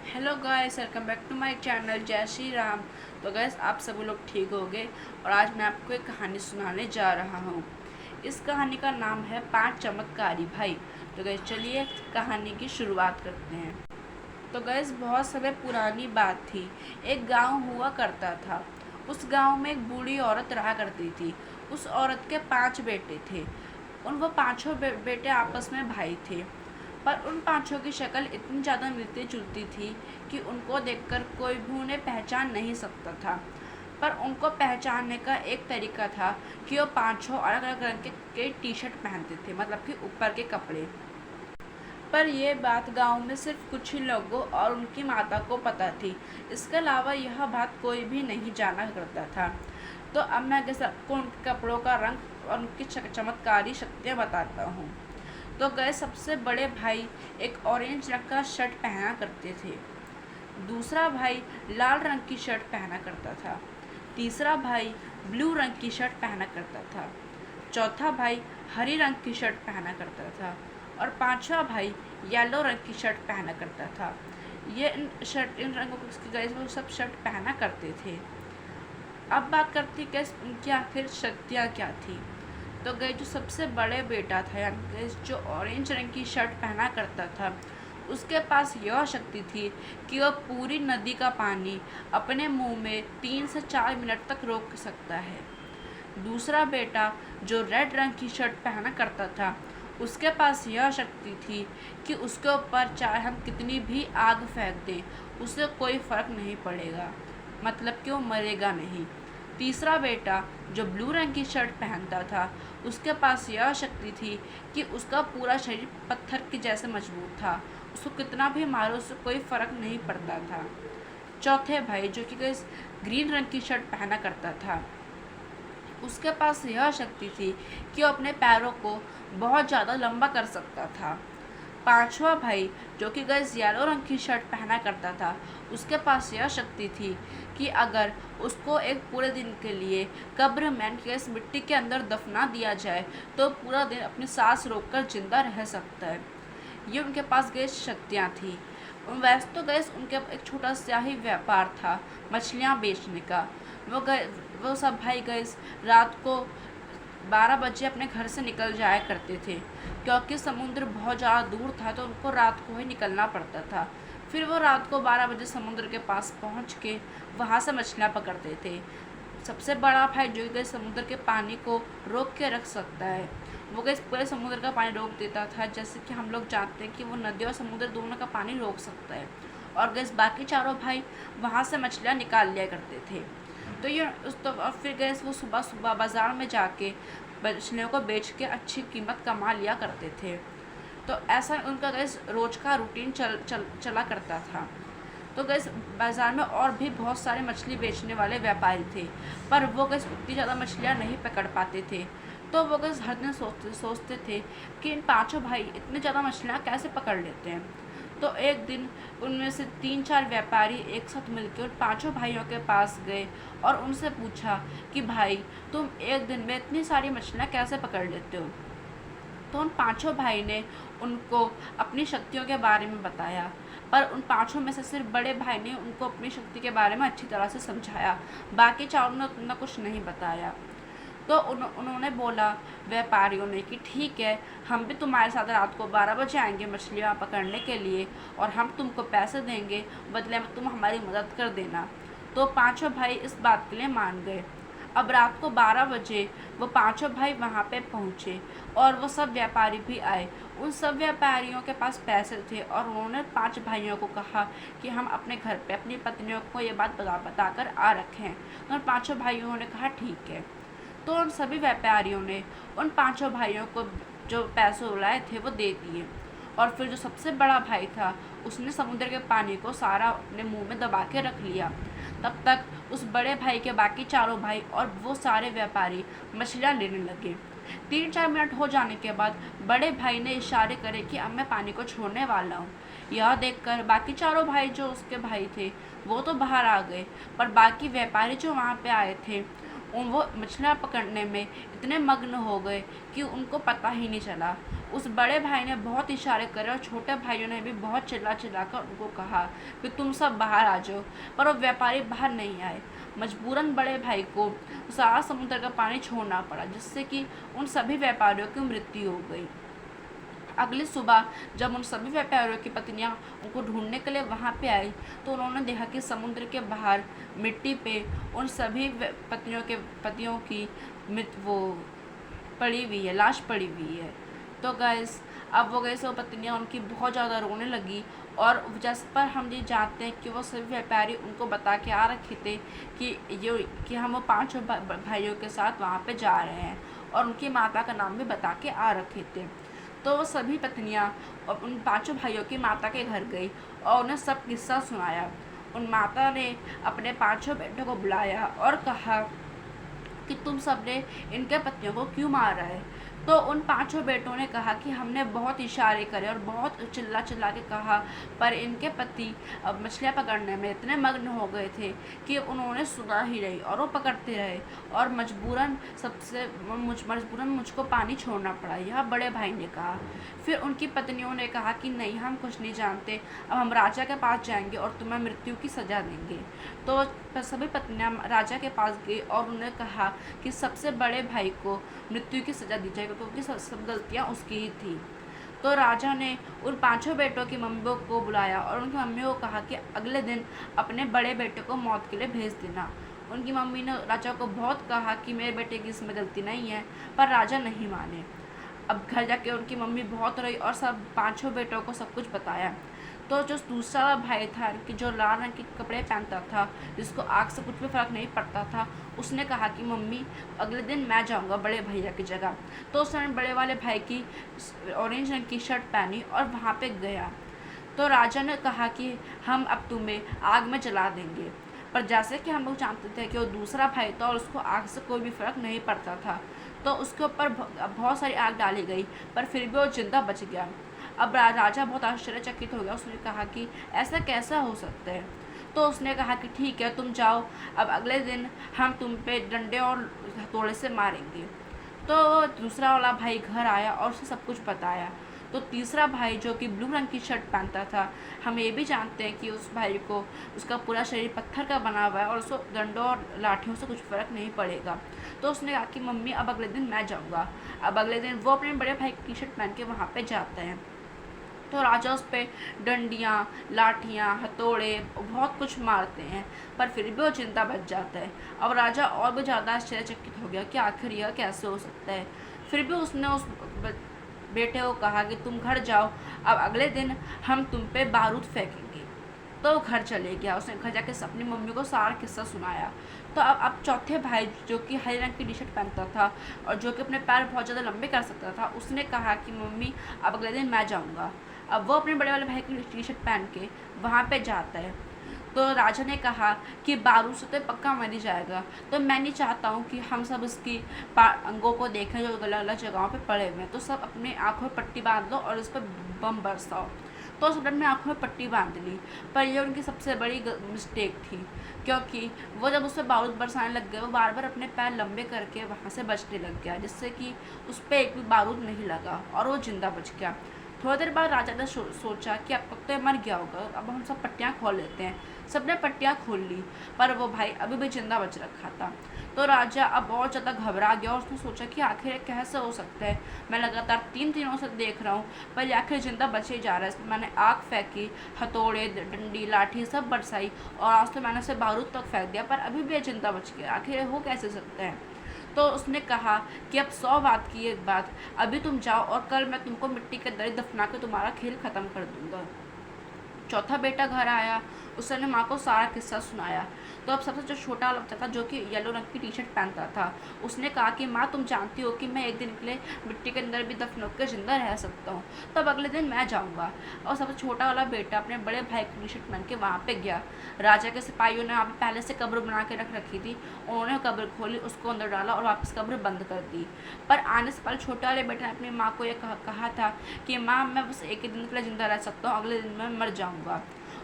Hello guys, welcome back to my channel जय श्री राम। तो guys, आप सब लोग ठीक हो गए और आज मैं आपको एक कहानी सुनाने जा रहा हूँ। इस कहानी का नाम है 5 चमत्कारी भाई। तो गाइस, चलिए कहानी की शुरुआत करते हैं। तो गाइस, बहुत समय पुरानी बात थी। एक गांव हुआ करता था। उस गांव में एक बूढ़ी औरत रहा करती थी। उस औरत के 5 बेटे थे। वो पांचों बेटे आपस में भाई थे। पर उन पांचों की शक्ल इतनी ज़्यादा मिलती जुलती थी कि उनको देखकर कोई भी उन्हें पहचान नहीं सकता था। पर उनको पहचानने का एक तरीका था कि वो पांचों अलग अलग रंग के टी शर्ट पहनते थे, मतलब कि ऊपर के कपड़े। पर यह बात गांव में सिर्फ कुछ ही लोगों और उनकी माता को पता थी। इसके अलावा यह बात कोई भी नहीं जाना करता था। तो अब मैं सबको उनके कपड़ों का रंग और उनकी चमत्कारी शक्तियाँ बताता हूँ। तो गए सबसे बड़े भाई एक ऑरेंज रंग का शर्ट पहना करते थे। दूसरा भाई लाल रंग की शर्ट पहना करता था। तीसरा भाई ब्लू रंग की शर्ट पहना करता था। चौथा भाई हरी रंग की शर्ट पहना करता था। और पांचवा भाई येलो रंग की शर्ट पहना करता था। ये इन रंगों की गैस वो सब शर्ट पहना करते थे। अब बात करती गैस उनकी आखिर शक्तियाँ क्या थी। तो गए जो सबसे बड़े बेटा था, यानी जो ऑरेंज रंग की शर्ट पहना करता था, उसके पास यह शक्ति थी कि वह पूरी नदी का पानी अपने मुंह में 3 से 4 मिनट तक रोक सकता है। दूसरा बेटा जो रेड रंग की शर्ट पहना करता था, उसके पास यह शक्ति थी कि उसके ऊपर चाहे हम कितनी भी आग फेंक दें, उसे कोई फर्क नहीं पड़ेगा, मतलब कि वो मरेगा नहीं। तीसरा बेटा जो ब्लू रंग की शर्ट पहनता था, उसके पास यह शक्ति थी कि उसका पूरा शरीर पत्थर के जैसे मजबूत था। उसको कितना भी मारो उससे कोई फर्क नहीं पड़ता था। चौथे भाई जो कि ग्रीन रंग की शर्ट पहना करता था, उसके पास यह शक्ति थी कि वो अपने पैरों को बहुत ज़्यादा लंबा कर सकता था। पांचवा भाई जो कि येलो रंग की शर्ट पहना करता था, उसके पास यह शक्ति थी कि अगर उसको एक पूरे दिन के लिए कब्र में गैस मिट्टी के अंदर दफना दिया जाए तो पूरा दिन अपनी सांस रोककर जिंदा रह सकता है। ये उनके पास गैस शक्तियाँ थी। वैसे तो गैस उनके एक छोटा सा ही व्यापार था, मछलियाँ बेचने का। वो सब भाई गैस रात को 12 बजे अपने घर से निकल जाया करते थे, क्योंकि समुद्र बहुत ज़्यादा दूर था तो उनको रात को ही निकलना पड़ता था। फिर वो रात को 12 बजे समुद्र के पास पहुंच के वहाँ से मछलियाँ पकड़ते थे। सबसे बड़ा भाई जो गए समुद्र के पानी को रोक के रख सकता है, वो गैस पूरे समुद्र का पानी रोक देता था। जैसे कि हम लोग जानते हैं कि वो नदी और समुद्र दोनों का पानी रोक सकता है। और गैस बाकी चारों भाई वहाँ से मछलियाँ निकाल लिया करते थे। तो ये उस तो और फिर गैस वो सुबह सुबह बाज़ार में जाके मछलियों को बेच के अच्छी कीमत कमा लिया करते थे। तो ऐसा उनका गैस रोज का रूटीन चला करता था। तो गैस बाज़ार में और भी बहुत सारे मछली बेचने वाले व्यापारी थे, पर वो गैस उतनी ज़्यादा मछलियाँ नहीं पकड़ पाते थे। तो वो गैस हर दिन सोचते थे कि इन पांचों भाई इतनी ज़्यादा मछलियाँ कैसे पकड़ लेते हैं। तो एक दिन उनमें से 3-4 व्यापारी एक साथ मिलकर उन पांचों भाइयों के पास गए और उनसे पूछा कि भाई, तुम एक दिन में इतनी सारी मछलियाँ कैसे पकड़ लेते हो। तो उन पांचों भाई ने उनको अपनी शक्तियों के बारे में बताया, पर उन पांचों में से सिर्फ बड़े भाई ने उनको अपनी शक्ति के बारे में अच्छी तरह से समझाया। बाकी चारों ने उतना कुछ नहीं बताया। तो उन्होंने बोला व्यापारियों ने कि ठीक है, हम भी तुम्हारे साथ रात को 12 बजे आएंगे मछलियाँ पकड़ने के लिए, और हम तुमको पैसे देंगे, बदले में तुम हमारी मदद कर देना। तो पांचों भाई इस बात के लिए मान गए। अब रात को 12 बजे वो पांचों भाई वहाँ पे पहुँचे और वो सब व्यापारी भी आए। उन सब व्यापारियों के पास पैसे थे और उन्होंने 5 भाइयों को कहा कि हम अपने घर पे अपनी पत्नियों को ये बात बताकर आ रखे हैं। तो उन पांचों भाइयों ने कहा ठीक है। तो उन सभी व्यापारियों ने उन पांचों भाइयों को जो पैसे उड़ाए थे वो दे दिए। और फिर जो सबसे बड़ा भाई था, उसने समुद्र के पानी को सारा अपने मुंह में दबा के रख लिया। तब तक उस बड़े भाई के बाकी चारों भाई और वो सारे व्यापारी मछलियाँ लेने लगे। 3-4 मिनट हो जाने के बाद बड़े भाई ने इशारे करे कि अब मैं पानी को छोड़ने वाला हूँ। यह देखकर बाकी चारों भाई जो उसके भाई थे वो तो बाहर आ गए, पर बाकी व्यापारी जो वहाँ पे आए थे वो मछलियाँ पकड़ने में इतने मग्न हो गए कि उनको पता ही नहीं चला। उस बड़े भाई ने बहुत इशारे करे और छोटे भाइयों ने भी बहुत चिल्ला चिल्ला कर उनको कहा कि तुम सब बाहर आ जाओ, पर वो व्यापारी बाहर नहीं आए। मजबूरन बड़े भाई को सारा समुद्र का पानी छोड़ना पड़ा, जिससे कि उन सभी व्यापारियों की मृत्यु हो गई। अगली सुबह जब उन सभी व्यापारियों की पत्नियां उनको ढूंढने के लिए वहां पे आई, तो उन्होंने देखा कि समुद्र के बाहर मिट्टी पे उन सभी पतियों की वो पड़ी हुई है, लाश पड़ी हुई है। तो गैस अब वो गैस वो पत्नियाँ उनकी बहुत ज़्यादा रोने लगी, और जिस पर हम ये जानते हैं कि वो सभी व्यापारी उनको बता के आ रखे थे कि हम वो पांचों भाइयों के साथ वहाँ पे जा रहे हैं, और उनकी माता का नाम भी बता के आ रखे थे। तो वो सभी पत्नियाँ उन पांचों भाइयों की माता के घर गई और उन्हें सब किस्सा सुनाया। उन माता ने अपने पांचों बेटों को बुलाया और कहा कि तुम सबने इनके पतियों को क्यों मारा है। तो उन पांचों बेटों ने कहा कि हमने बहुत इशारे करे और बहुत चिल्ला चिल्ला के कहा, पर इनके पति अब मछलियाँ पकड़ने में इतने मग्न हो गए थे कि उन्होंने सुना ही नहीं, और वो पकड़ते रहे, और मजबूरन मुझको पानी छोड़ना पड़ा, यह बड़े भाई ने कहा। फिर उनकी पत्नियों ने कहा कि नहीं, हम कुछ नहीं जानते, अब हम राजा के पास जाएंगे और तुम्हें मृत्यु की सज़ा देंगे। तो सभी पत्नियां राजा के पास गई और उन्हें कहा कि सबसे बड़े भाई को मृत्यु की सज़ा दी जाएगी, क्योंकि सब गलतियां उसकी ही थी। तो राजा ने उन पांचों बेटों की मम्मियों को बुलाया और उनकी मम्मियों को कहा कि अगले दिन अपने बड़े बेटे को मौत के लिए भेज देना। उनकी मम्मी ने राजा को बहुत कहा कि मेरे बेटे की इसमें गलती नहीं है, पर राजा नहीं माने। अब घर जाके उनकी मम्मी बहुत रोई और सब पांचों बेटों को सब कुछ बताया। तो जो दूसरा भाई था कि जो लाल रंग के कपड़े पहनता था, जिसको आग से कुछ भी फर्क नहीं पड़ता था, उसने कहा कि मम्मी अगले दिन मैं जाऊंगा बड़े भैया की जगह। तो उसने बड़े वाले भाई की ऑरेंज रंग की शर्ट पहनी और वहाँ पे गया। तो राजा ने कहा कि हम अब तुम्हें आग में जला देंगे, पर जैसे कि हम लोग जानते थे कि वो दूसरा भाई था और उसको आग से कोई भी फर्क नहीं पड़ता था, तो उसके ऊपर बहुत सारी आग डाली गई, पर फिर भी वो जिंदा बच गया। अब राजा बहुत आश्चर्यचकित हो गया। उसने कहा कि ऐसा कैसा हो सकता है। तो उसने कहा कि ठीक है, तुम जाओ, अब अगले दिन हम तुम पे डंडे और हथौड़े से मारेंगे। तो दूसरा वाला भाई घर आया और उसे सब कुछ बताया। तो तीसरा भाई जो कि ब्लू रंग की शर्ट पहनता था, हम ये भी जानते हैं कि उस भाई को उसका पूरा शरीर पत्थर का बना हुआ है और उसको डंडों और लाठियों से कुछ फ़र्क नहीं पड़ेगा। तो उसने कहा कि मम्मी अब अगले दिन मैं जाऊँगा। अब अगले दिन वो अपने बड़े भाई की टी शर्ट पहन के वहाँ पर जाते हैं। तो राजा उस पर डंडियाँ, लाठियाँ, हथौड़े बहुत कुछ मारते हैं, पर फिर भी वो जिंदा बच जाता है। अब राजा और भी ज़्यादा आश्चर्यचकित हो गया कि आखिर यह कैसे हो सकता है। फिर भी उसने उस बेटे को कहा कि तुम घर जाओ, अब अगले दिन हम तुम पे बारूद फेंकेंगे। तो वो घर चले गया। उसने घर जाके अपनी मम्मी को सारा किस्सा सुनाया। तो अब चौथे भाई जो कि हरे रंग की टी शर्ट पहनता था और जो कि अपने पैर बहुत ज़्यादा लंबे कर सकता था, उसने कहा कि मम्मी अब अगले दिन मैं जाऊँगा। अब वो अपने बड़े वाले भाई की टी शर्ट पहन के वहाँ पे जाता है। तो राजा ने कहा कि बारूद से तो पक्का मर ही जाएगा, तो मैं नहीं चाहता हूँ कि हम सब उसकी अंगों को देखें जो अलग अलग जगहों पे पड़े हुए हैं, तो सब अपने आँखों में पट्टी बांध लो और उस पर बम बरसाओ। तो सब अपने आँखों में पट्टी बांध ली, पर यह उनकी सबसे बड़ी मिस्टेक थी, क्योंकि वो जब उस पर बारूद बरसाने लग गए, वो बार बार अपने पैर लंबे करके वहाँ से बचने लग गया, जिससे कि उस पर एक भी बारूद नहीं लगा और वो जिंदा बच गया। थोड़ी देर बाद राजा ने सोचा कि अब तक तो मर गया होगा, अब हम सब पट्टियाँ खोल लेते हैं। सबने पट्टियाँ खोल ली, पर वो भाई अभी भी जिंदा बच रखा था। तो राजा अब बहुत ज़्यादा घबरा गया और उसने सोचा कि आखिर कैसे हो सकता है, मैं लगातार 3 दिनों से देख रहा हूँ, पर आखिर जिंदा बच ही जा रहा है। इसमें मैंने आग फेंकी, हथौड़े, डंडी, लाठी सब बरसाई, और आज तो मैंने उसे बारूद तक फेंक दिया, पर अभी भी जिंदा बच गया, आखिर हो कैसे सकता है। तो उसने कहा कि अब 100 बात की एक बात, अभी तुम जाओ और कल मैं तुमको मिट्टी के अंदर दफना के तुम्हारा खेल ख़त्म कर दूंगा। चौथा बेटा घर आया, उसने माँ को सारा किस्सा सुनाया। तो अब सबसे जो छोटा वाला बच्चा था, जो कि येलो रंग की टी शर्ट पहनता था, उसने कहा कि माँ तुम जानती हो कि मैं एक दिन के लिए मिट्टी के अंदर भी दफन होकर जिंदा रह सकता हूँ, तब अगले दिन मैं जाऊँगा। और सबसे छोटा वाला बेटा अपने बड़े भाई की टी शर्ट पहन के वहाँ पे गया। राजा के सिपाहियों ने वहाँ पे पहले से कब्र बना के रख रखी थी, उन्होंने कब्र खोली, उसको अंदर डाला और वापस कब्र बंद कर दी। पर आने से पहले छोटे वाले बेटे ने अपनी माँ को यह कहा था कि माँ मैं बस एक ही दिन के लिए ज़िंदा रह सकता हूँ, अगले दिन मैं मर जाऊँगा।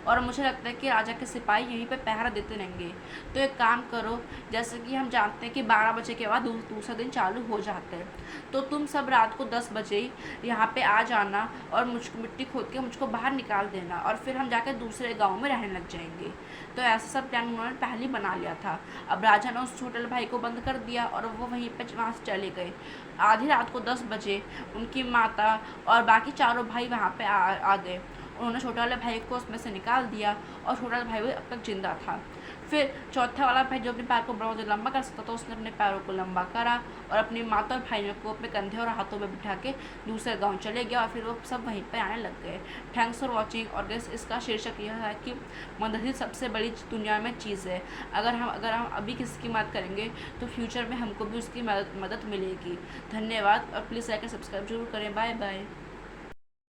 और मुझे लगता है कि राजा के सिपाही यहीं पे पहरा देते रहेंगे। तो एक काम करो, जैसे कि हम जानते हैं कि 12 बजे के बाद दूसरा दिन चालू हो जाता है, तो तुम सब रात को 10 बजे यहाँ पे आ जाना और मुझको मिट्टी खोद के मुझको बाहर निकाल देना, और फिर हम जाकर दूसरे गाँव में रहने लग जाएंगे। तो ऐसा सब प्लान उन्होंने पहले ही बना लिया था। अब राजा ने उस छोटे भाई को बंद कर दिया और वो वहीं पर वहाँ से चले गए। आधी रात को 10 बजे उनकी माता और बाकी चारों भाई वहाँ पे आ गए। उन्होंने छोटे वाले भाई को उसमें से निकाल दिया और छोटा वाला भाई भी अब तक जिंदा था। फिर चौथा वाला भाई जो अपने पैर को बहुत लंबा कर सकता था, उसने अपने पैरों को लंबा करा और अपनी माता और भाइयों को अपने कंधे और हाथों में बिठा के दूसरे गांव चले गया और फिर वो सब वहीं पर आने लग गए। Thanks for watching. और गैस इसका शीर्षक यह है कि मदद ही सबसे बड़ी दुनिया में चीज़ है। अगर हम अभी किसी की मदद करेंगे तो फ्यूचर में हमको भी उसकी मदद मिलेगी। धन्यवाद और प्लीज़ लाइक एंड सब्सक्राइब जरूर करें। Bye bye.